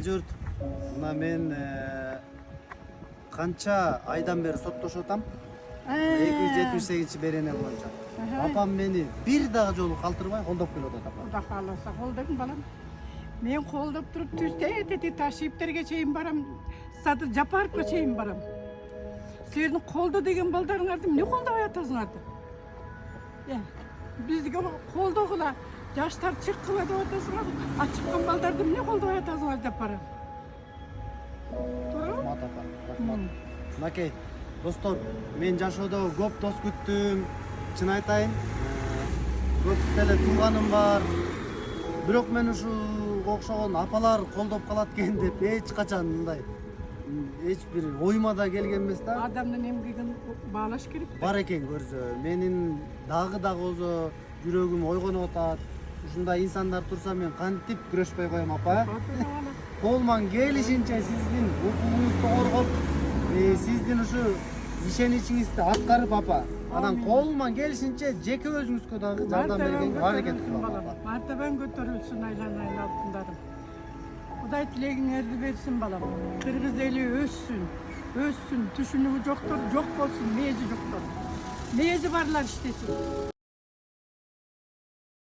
журт. Мына мен канча айдан бери соттошуп атам. 278 берене боюнча. Апам мени бир дагы жолу калтырбай колдоп келип атат апам. Куда кааласа колдойм балам. Мен колдоп туруп түстети Ташиптерге чейин барам. Сады Жапаровго чейин барам. Силердин колдо деген балдарыңарды эмне колдобой атасыңарды? Бизге колдогула, жаштар чыккыла деп атасыңар. Чыккан балдарды эмне колдобой атасыңар деп барам. Рахмат апа, рахмат. Мынакей, достор, мен жашоодо көп дос күттүм. Чын айтайын, көп деле тууганым бар. Бирок мен ушуга окшогон апалар колдоп калат экен деп эч качан мындай эч бир оюма да келген эмес да. Адамдын эмгегин баалаш керек. Бар экен көрсө, менин дагы болсо жүрөгүм ойгонуп атат. Ушундай инсандар турса мен кантип күрөшпөй коем апа. Колуман келишинче сиздин укугуңузду коргоп, сиздин ушу ишеничиңизди аткарып апа. Анан колуман келишинче жеке өзүңүзгө дагы жардам бергенге аракет кылам апа. Мартабан көтөрүлсүн айлан алтындарым. Кудай тилегиңерди берсин балам. Кыргыз эли өссүн, түшүнүгү жоктор жок болсун, мээжи жоктор. Мээжи барлар иштесин.